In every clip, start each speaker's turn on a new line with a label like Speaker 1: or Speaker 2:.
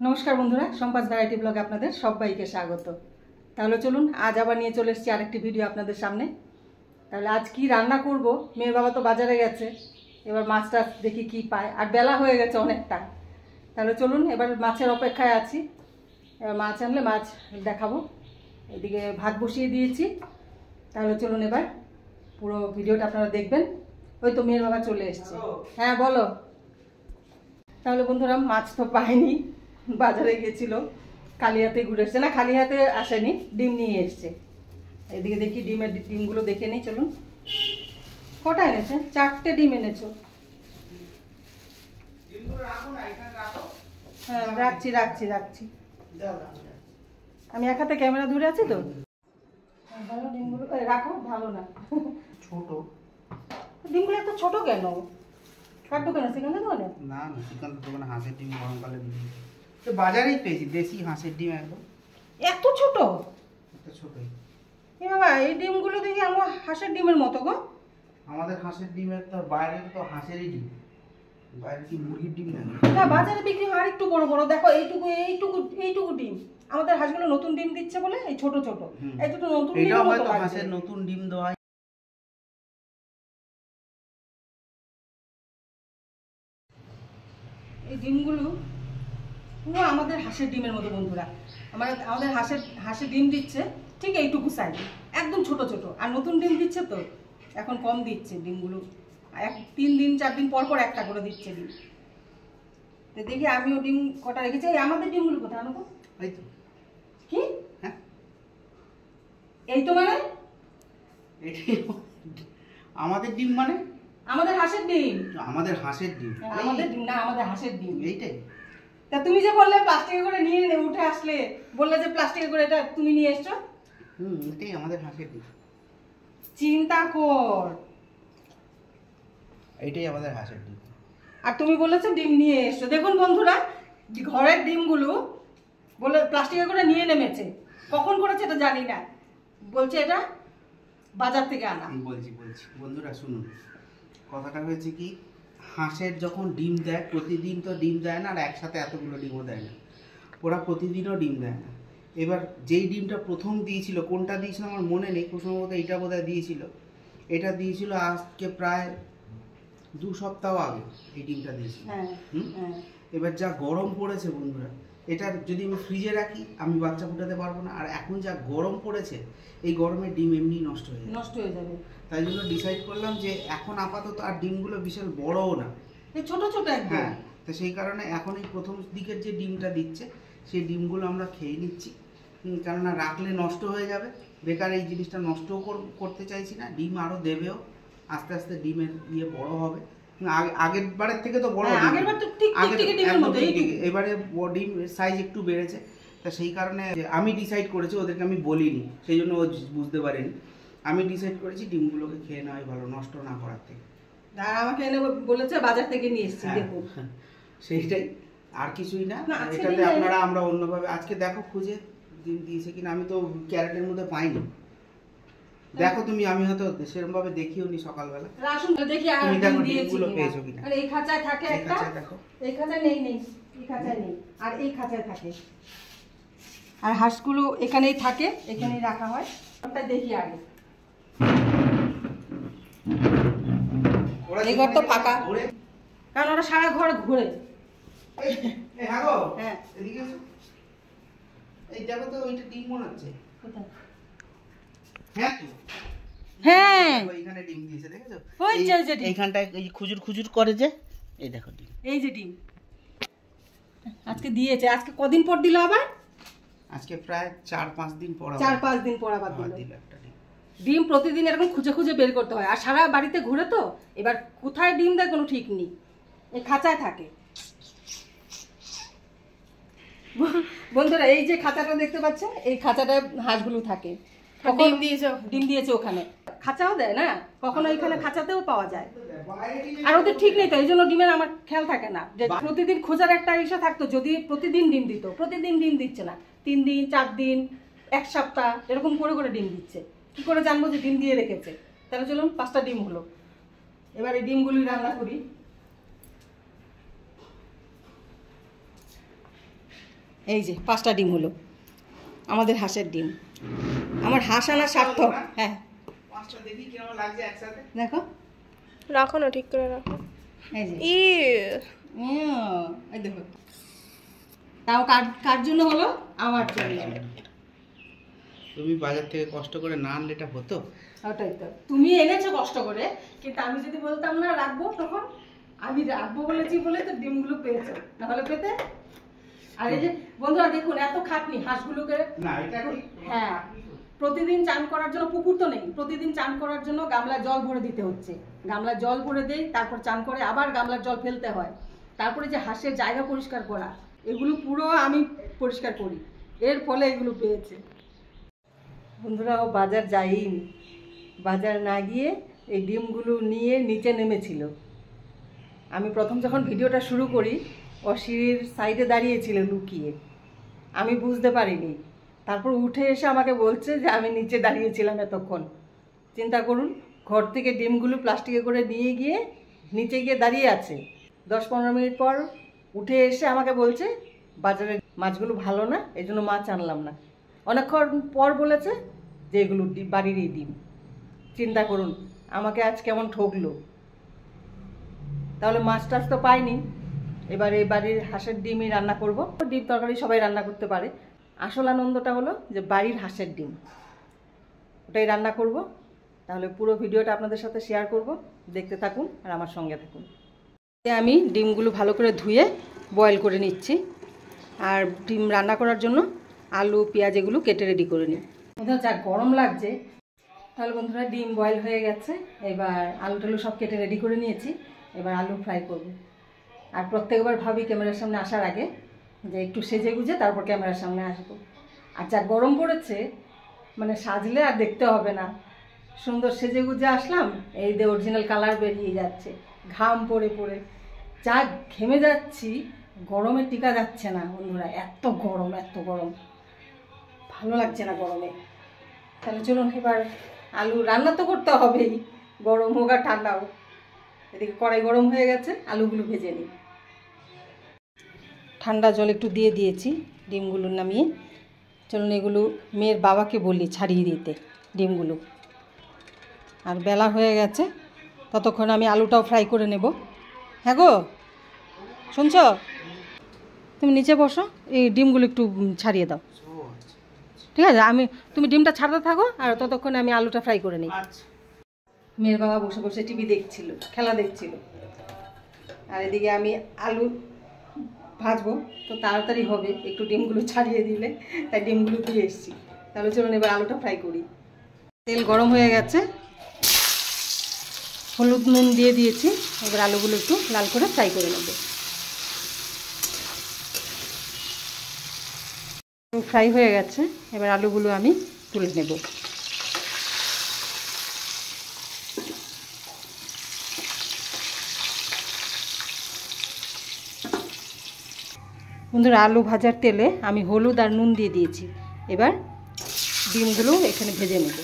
Speaker 1: নমস্কার বন্ধুরা, সম্পাস ভ্যারাইটি ব্লগে আপনাদের সবাইকে স্বাগত। তাহলে চলুন আজ আবার নিয়ে চলে এসেছি আরেকটি ভিডিও আপনাদের সামনে। তাহলে আজ কি রান্না করব, মেয়ের বাবা তো বাজারে গেছে, এবার মাছটা দেখি কি পায়, আর বেলা হয়ে গেছে অনেকটা। তাহলে চলুন এবার মাছের অপেক্ষায় আছি, এবার মাছ আনলে মাছ দেখাবো। এদিকে ভাত বসিয়ে দিয়েছি। তাহলে চলুন এবার পুরো ভিডিওটা আপনারা দেখবেন। ওই তো মেয়ের বাবা চলে এসছে। হ্যাঁ বলো। তাহলে বন্ধুরা মাছ তো পাইনি, বাজারে গেছিল, খালি হাতে ঘুরে এসছে, না খালি হাতে আসেনি, ডিম নিয়ে এসছে। এদিকে দেখি ডিমগুলো দেখে নিই। চলুন, কটা এনেছে? 4টে ডিম এনেছো। হ্যাঁ রাখছি রাখছি রাখছি, আমি এক হাতে ক্যামেরা ধরে আছি তো। ভালো ডিমগুলো রাখো, ভালো না
Speaker 2: ছোট
Speaker 1: ডিমগুলো এত ছোট কেন? কাটবো কেন সেখানে দোকানে?
Speaker 2: না না, সেখানে দোকানে হাঁসের ডিম গরমকালে তো বাজারেই পেয়েছি, দেশি হাঁসের ডিম একদম।
Speaker 1: এত ছোট?
Speaker 2: এত ছোটই।
Speaker 1: এ বাবা, এই ডিমগুলো দেখি আমার হাঁসের ডিমের মতো গো।
Speaker 2: আমাদের হাঁসের ডিমের তো বাইরের তো হাঁসেরই ডিম, বাইরে কি মুরগির ডিম না?
Speaker 1: না বাজারে বিক্রি হয় আরেকটু বড় বড়, দেখো এইটুকু এইটুকু এইটুকু ডিম। আমাদের হাঁসগুলো নতুন ডিম দিচ্ছে বলে এই ছোট ছোট, এই দুটো নতুন ডিম।
Speaker 2: এটাও হয়তো হাঁসের নতুন ডিম দেওয়া।
Speaker 1: এই ডিমগুলো পুরো আমাদের হাঁসের ডিমের মতো বন্ধুরা। আমাদের হাঁসের ডিম দিচ্ছে ঠিক এইটুকু সাইজ, একদম ছোট ছোট। আর নতুন ডিম দিচ্ছে তো, এখন কম দিচ্ছে ডিমগুলো, 3 দিন 4 দিন পর পর একটা করে দিচ্ছে ডিম। তো দেখি আমিও ডিম কটা রেখেছি। আমাদের ডিমগুলো কোথায় আনো তো?
Speaker 2: এই তো।
Speaker 1: কি?
Speaker 2: হ্যাঁ
Speaker 1: এই তো, মানে
Speaker 2: আমাদের ডিম মানে
Speaker 1: আমাদের হাঁসের ডিম।
Speaker 2: আমাদের হাঁসের ডিম?
Speaker 1: আমাদের ডিম না, আমাদের হাঁসের ডিম।
Speaker 2: এইটাই।
Speaker 1: তা তুমি যে বললে প্লাস্টিকে করে নিয়ে উঠে আসলে, বললে যে প্লাস্টিকে করে এটা তুমি নিয়ে এসছো।
Speaker 2: এটাই আমাদের হাঁসের ডিম।
Speaker 1: চিন্তা কর,
Speaker 2: এইটাই আমাদের হাঁসের ডিম।
Speaker 1: আর তুমি বলেছো ডিম নিয়ে এসছো। দেখুন বন্ধুরা, ঘরের ডিমগুলো বলে প্লাস্টিকে করে নিয়ে নেমেছে। কখন করেছে এটা জানি না, বলছে এটা বাজার থেকে আনা।
Speaker 2: বলছি বন্ধুরা শুনুন, কথাটা হয়েছে কি, হাঁসের যখন ডিম দেয়, প্রতিদিন তো ডিম দেয় না, আর একসাথে এতগুলো ডিমও দেয় না, ওরা প্রতিদিনও ডিম দেয় না। এবার যেই ডিমটা প্রথম দিয়েছিল, কোনটা দিয়েছিল আমার মনে নেই, প্রথমত এইটা বোধহয় দিয়েছিল। এটা দিয়েছিল আজকে প্রায় 2 সপ্তাহ আগে এই ডিমটা দিয়েছিল। এবার যা গরম পড়েছে বন্ধুরা, এটা যদি আমি ফ্রিজে রাখি আমি বাচ্চা ফুটাতে পারবো না। আর এখন যা গরম পড়েছে, এই গরমে ডিম এমনি নষ্ট হয়ে যাবে। তাই জন্য ডিসাইড করলাম যে এখন আপাতত আর ডিমগুলো বিশাল বড়ও না,
Speaker 1: ছোট ছোট একদম।
Speaker 2: হ্যাঁ, তো সেই কারণে এখন এই প্রথম দিকের যে ডিমটা দিচ্ছে সেই ডিমগুলো আমরা খেয়ে নিচ্ছি, কেননা রাখলে নষ্ট হয়ে যাবে। বেকার এই জিনিসটা নষ্টও করতে চাইছি না। ডিম আরও দেবেও, আস্তে আস্তে ডিমের বড় হবে। আগের বারের থেকে তো বড়, এবারে ডিম সাইজ একটু বেড়েছে। তা সেই কারণে আমি ডিসাইড করেছি, ওদেরকে আমি বলিনি, সেই জন্য ও বুঝতে পারেনি। আমি ডিসাইড করেছি ডিমগুলোকে খেয়ে নেওয়াই ভালো, নষ্ট না করার থেকে।
Speaker 1: আমাকে এনে বলেছে বাজার থেকে নিয়ে এসেছি, দেখুন
Speaker 2: সেইটাই, আর কিছুই না। এটাতে আমরা অন্যভাবে আজকে দেখো খুঁজে ডিম দিয়েছে কিনা, আমি তো ক্যারেটের মধ্যে পাইনি। দেখো তুমি, আমি হয়তো সেরকম ভাবে দেখিও নি সকালবেলা।
Speaker 1: দেখি
Speaker 2: তুমি দেখো ডিমগুলো পেয়েছো কিনা।
Speaker 1: এই খাঁচায় থাকে একটা, এই খাঁচায় নেই, এই খাঁচায় নেই, আর এই খাঁচায় থাকে। আর হাঁসগুলো এখানেই থাকে, এখানেই রাখা হয়। ওটা দেখি আগে। এই ঘর তো ফাঁকা, কারণ ওরা সারা ঘর ঘুরে।
Speaker 2: হ্যাঁ এদিকে এসো। এই দেখো তো, ওইটা ডিম মনে হচ্ছে।
Speaker 1: কোথায়?
Speaker 2: হ্যাঁ
Speaker 1: হ্যাঁ,
Speaker 2: এইখানে ডিম দিয়েছে, দেখেছো?
Speaker 1: ওই যে
Speaker 2: এইখানটায় এই খুজুর খুজুর করে যে, এই দেখো ডিম।
Speaker 1: এই যে ডিম আজকে দিয়েছে। আজকে কদিন পর দিল আবার?
Speaker 2: আজকে প্রায় 4-5 দিন পর,
Speaker 1: 4-5 দিন পর আবার
Speaker 2: দিল একটা ডিম।
Speaker 1: ডিম প্রতিদিন এরকম খুঁজে খুঁজে বের করতে হয়, আর সারা বাড়িতে ঘুরে তো, এবার কোথায় ডিম দেয় কোনো ঠিক নেই। এই খাঁচায় থাকে বন্ধুরা। এই যে খাঁচাটা দেখতে পাচ্ছেন, এই খাঁচাটায় হাঁসগুলো থাকে। ডিম দিয়েছে ওখানে, খাঁচাও দেয় না কখনো, এখানে খাঁচাতেও পাওয়া যায়। আর ওদের ঠিক নেই তো, এই জন্য ডিমের আমার খেয়াল থাকে না যে প্রতিদিন খোঁজার একটা ইসা থাকতো। যদি প্রতিদিন ডিম দিত, প্রতিদিন ডিম দিচ্ছে না, 3 দিন 4 দিন 1 সপ্তাহ এরকম করে করে ডিম দিচ্ছে। কি করে জানবো যে ডিম দিয়ে রেখেছে? তাহলে চলুন 5টা ডিম হলো, এবার এই ডিমগুলি রান্না করি। এই যে 5টা ডিম হলো আমাদের হাঁসের ডিম। আমার হাঁস আনা সার্থক। হ্যাঁ
Speaker 2: 5টা দেখি কেমন লাগছে একসাথে।
Speaker 1: দেখো,
Speaker 3: রাখো না, ঠিক করে রাখো।
Speaker 1: এই যে
Speaker 3: ই
Speaker 1: এই দেখো, তাও কার জন্য হলো? আমার জন্য।
Speaker 2: তুমি বাজার থেকে কষ্ট করে না আনলে এটা হতো?
Speaker 1: ওটাই তো, তুমি এনেছো কষ্ট করে, কিন্তু আমি যদি বলতাম না রাখবো, তখন আমি রাখবো বলেছি বলে তো ডিমগুলো পেয়েছো, নাহলে পেতে। আর এই যে বন্ধুরা দেখুন, এত খাটনি হাঁসগুলোকে।
Speaker 2: না এটা
Speaker 1: হ্যাঁ, প্রতিদিন চান করার জন্য, পুকুর তো নেই, প্রতিদিন চান করার জন্য গামলায় জল ভরে দিতে হচ্ছে। গামলায় জল ভরে দেই, তারপর চান করে আবার গামলার জল ফেলতে হয়। তারপরে যে হাঁসের জায়গা পরিষ্কার করা, এগুলো পুরো আমি পরিষ্কার করি, এর ফলে এগুলো পেয়েছে। বন্ধুরা, ও বাজার যাইনি, বাজার না গিয়ে এই ডিমগুলো নিয়ে নিচে নেমেছিল। আমি প্রথম যখন ভিডিওটা শুরু করি, ও সিঁড়ির সাইডে দাঁড়িয়েছিল লুকিয়ে, আমি বুঝতে পারিনি। তারপর উঠে এসে আমাকে বলছে যে আমি নিচে দাঁড়িয়েছিলাম এতক্ষণ। চিন্তা করুন, ঘর থেকে ডিমগুলো প্লাস্টিকে করে নিয়ে গিয়ে নিচে গিয়ে দাঁড়িয়ে আছে। 10-15 মিনিট পর উঠে এসে আমাকে বলছে বাজারে মাছগুলো ভালো না, এই জন্য মাছ আনলাম না। অনেকক্ষণ পর বলেছে যে এগুলো বাড়িরই ডিম। চিন্তা করুন আমাকে আজ কেমন ঠকলো। তাহলে মাছ টাছ তো পাইনি, এবার এই বাড়ির হাঁসের ডিমই রান্না করব। ডিম তরকারি সবাই রান্না করতে পারে, আসল আনন্দটা হলো যে বাড়ির হাঁসের ডিম, ওটাই রান্না করব। তাহলে পুরো ভিডিওটা আপনাদের সাথে শেয়ার করব, দেখতে থাকুন আর আমার সঙ্গে থাকুন। আমি ডিমগুলো ভালো করে ধুয়ে বয়েল করে নিচ্ছি, আর ডিম রান্না করার জন্য আলু পেঁয়াজ এগুলো কেটে রেডি করে নিই। যা গরম লাগছে। তাহলে বন্ধুরা, ডিম বয়েল হয়ে গেছে, এবার আলু টালু সব কেটে রেডি করে নিয়েছি। এবার আলু ফ্রাই করব। আর প্রত্যেকবার ভাবি ক্যামেরার সামনে আসার আগে যে একটু সেজে গুজে তারপর ক্যামেরার সামনে আসবো। আর যা গরম পড়েছে, মানে সাজলে আর দেখতে হবে না, সুন্দর সেজে গুজে আসলাম, এই যে অরিজিনাল কালার বেরিয়ে যাচ্ছে, ঘাম পড়ে পড়ে যা ঘেমে যাচ্ছি, গরমে টিকা যাচ্ছে না বন্ধুরা, এত গরম এত গরম, ভালো লাগছে না গরমে। তাহলে চলুন এবার আলু রান্না তো করতে হবেই, গরম হোক আর ঠান্ডা হোক। এদিকে কড়াই গরম হয়ে গেছে, আলুগুলো ভেজে নিই। ঠান্ডা জল একটু দিয়ে দিয়েছি, ডিমগুলো নামিয়ে। চলুন এগুলো মেয়ের বাবাকে বলি ছাড়িয়ে দিতে ডিমগুলো। আর বেলা হয়ে গেছে, ততক্ষণ আমি আলুটাও ফ্রাই করে নেব। হ্যাঁ গো, শুনছ? তুমি নিচে বসো, এই ডিমগুলো একটু ছাড়িয়ে দাও, ঠিক আছে? তুমি ডিমটা ছাড়তে থাকো, আর ততক্ষণে আমি আলুটা ফ্রাই করে নিই। মেয়ের বাবা বসে বসে টিভি দেখছিল, খেলা দেখছিল, আর এদিকে আমি আলু ভাজবো, তো তাড়াতাড়ি হবে, একটু ডিমগুলো ছাড়িয়ে দিলে, তাই ডিমগুলো দিয়ে এসেছি। তাহলে চলুন এবার আলুটা ফ্রাই করি। তেল গরম হয়ে গেছে, হলুদ নুন দিয়ে দিয়েছি, এবার আলুগুলো একটু লাল করে ফ্রাই করে নেব। ফ্রাই হয়ে গেছে, এবার আলুগুলো আমি তুলে নেব। বন্ধুরা, আলু ভাজার তেলে আমি হলুদ আর নুন দিয়ে দিয়েছি। এবার ডিমগুলো এখানে ভেজে নেব।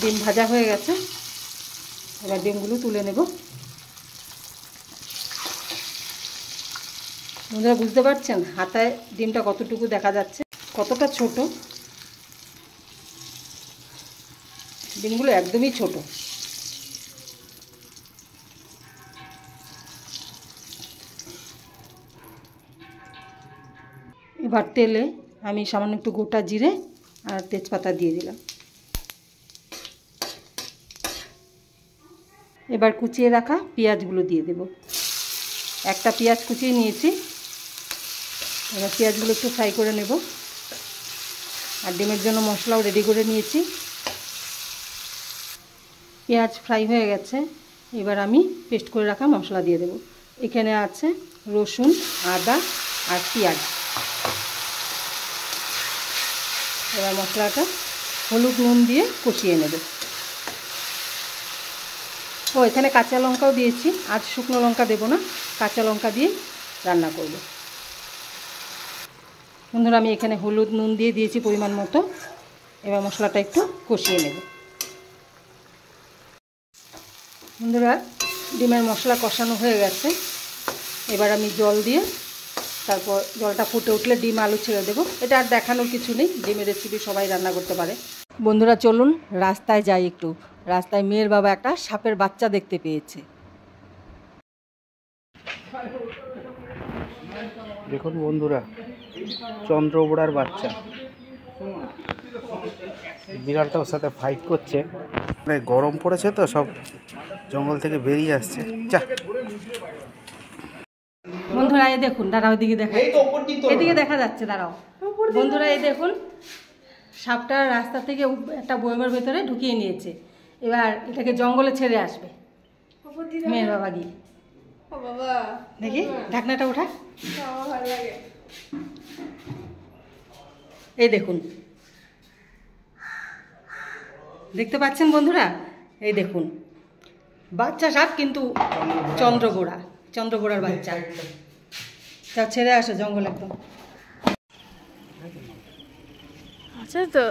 Speaker 1: ডিম ভাজা হয়ে গেছে, এবার ডিমগুলো তুলে নেব। বন্ধুরা, বুঝতে পারছেন হাতায় ডিমটা কতটুকু দেখা যাচ্ছে, কতটা ছোট। ডিমগুলো একদমই ছোট। এবার তেলে আমি সামান্য একটু গোটা জিরে আর তেজপাতা দিয়ে দিলাম। এবার কুচিয়ে রাখা পেঁয়াজগুলো দিয়ে দেব। একটা পেঁয়াজ কুচিয়ে নিয়েছি, এবার পেঁয়াজগুলো একটু ফ্রাই করে নেব। আর ডিমের জন্য মশলাও রেডি করে নিয়েছি। পেঁয়াজ ফ্রাই হয়ে গেছে, এবার আমি পেস্ট করে রাখা মশলা দিয়ে দেব। এখানে আছে রসুন, আদা আর পেঁয়াজ। এবার মশলাটা হলুদ নুন দিয়ে কষিয়ে নেব। এখানে কাঁচা লঙ্কাও দিয়েছি, আজ শুকনো লঙ্কা দেব না, কাঁচা লঙ্কা দিয়ে রান্না করব। বন্ধুরা, আমি এখানে হলুদ নুন দিয়ে দিয়েছি পরিমাণ মতো। এবার মশলাটা একটু কষিয়ে নেব। বন্ধুরা ডিমের মশলা কষানো হয়ে গেছে, এবার আমি জল দিয়ে তারপর জলটা ফুটে উঠলে ডিম আলু ছেড়ে দেবো। এটা আর দেখানোর কিছু নেই, ডিমের রেসিপি সবাই রান্না করতে পারে। বন্ধুরা চলুন রাস্তায় যাই একটু। রাস্তায় মেয়ের বাবা একটা সাপের বাচ্চা দেখতে পেয়েছে।
Speaker 2: দেখুন বন্ধুরা, চন্দ্রবোড়ার বাচ্চা বিড়ালটা ওর সাথে ফাইট করছে। গরম পড়েছে তো সব জঙ্গল থেকে বেরিয়ে আসছে। যা
Speaker 1: বন্ধুরা এই দেখুন, দাঁড়াও এদিকে দেখা, এদিকে দেখা যাচ্ছে, দাঁড়াও বন্ধুরা এই দেখুন, সাপটা রাস্তা থেকে একটা বয়মের ভেতরে ঢুকিয়ে নিয়েছে। এবার এটাকে জঙ্গলে ছেড়ে আসবে মেয়ের বাবা গিয়ে। দেখি ঢাকনাটা ওঠা, এই দেখুন, দেখতে পাচ্ছেন বন্ধুরা, এই দেখুন বাচ্চা সাপ, কিন্তু চন্দ্রবোড়ার বাচ্চা। তা ছেড়ে আসে জঙ্গল একদম।
Speaker 3: আচ্ছা তো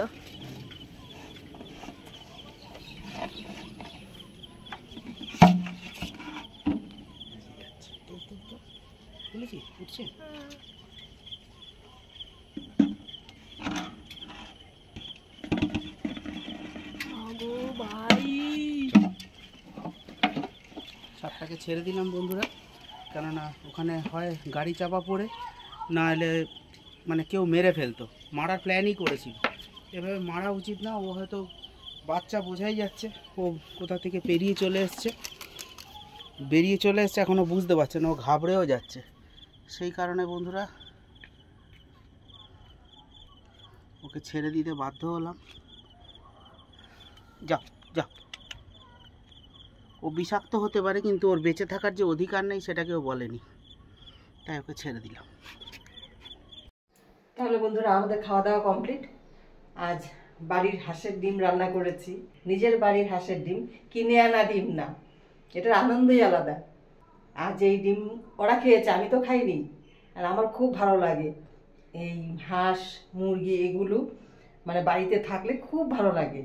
Speaker 2: সাপটাকে ছেড়ে দিলাম বন্ধুরা, কেননা ওখানে হয় গাড়ি চাপা পড়ে, না হলে মানে কেউ মেরে ফেলতো। মারার প্ল্যানই করেছিল, এভাবে মারা উচিত না। ও হয়তো বাচ্চা বোঝাই যাচ্ছে ও কোথা থেকে বেরিয়ে চলে এসছে, এখনও বুঝতে পারছে না, ও ঘাবড়েও যাচ্ছে। সেই কারণে বন্ধুরা ওকে ছেড়ে দিতে বাধ্য হলাম। যাও যাও, ও বিষাক্ত হতে পারে কিন্তু ওর বেঁচে থাকার যে অধিকার নেই সেটা কেউ বলেনি, তাই ওকে ছেড়ে দিলাম।
Speaker 1: তাহলে বন্ধুরা আমাদের খাওয়া দাওয়া কমপ্লিট। আজ বাড়ির হাঁসের ডিম রান্না করেছি, নিজের বাড়ির হাঁসের ডিম, কিনে আনা ডিম না, এটার আনন্দই আলাদা। আজ এই ডিম ওরা খেয়েছে, আমি তো খাইনি, আর আমার খুব ভালো লাগে এই হাঁস মুরগি এগুলো, মানে বাড়িতে থাকলে খুব ভালো লাগে।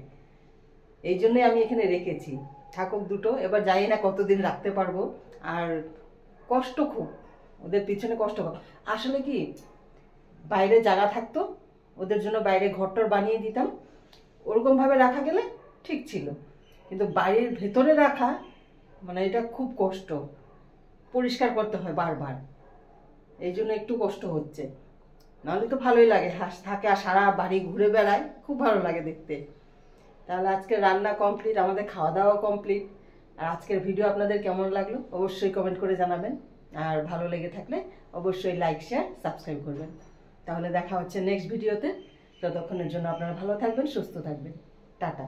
Speaker 1: এই জন্যই আমি এখানে রেখেছি, থাকুক দুটো। এবার জানি না কতদিন রাখতে পারবো, আর কষ্ট খুব, ওদের পিছনে কষ্ট খুব। আসলে কি বাইরে জায়গা থাকতো, ওদের জন্য বাইরে ঘরটর বানিয়ে দিতাম, ওরকমভাবে রাখা গেলে ঠিক ছিল। কিন্তু বাড়ির ভেতরে রাখা মানে এটা খুব কষ্ট, পরিষ্কার করতে হয় বারবার, এই জন্য একটু কষ্ট হচ্ছে। নাহলে তো ভালোই লাগে, হাঁস থাকে আর সারা বাড়ি ঘুরে বেড়ায়, খুব ভালো লাগে দেখতে। তাহলে আজকে রান্না কমপ্লিট, আমাদের খাওয়া দাওয়া কমপ্লিট। আর আজকের ভিডিও আপনাদের কেমন লাগলো অবশ্যই কমেন্ট করে জানাবেন, আর ভালো লেগে থাকলে অবশ্যই লাইক শেয়ার সাবস্ক্রাইব করবেন। তাহলে দেখা হচ্ছে নেক্সট ভিডিওতে। ততক্ষণের জন্য আপনারা ভালো থাকবেন, সুস্থ থাকবেন, টাটা।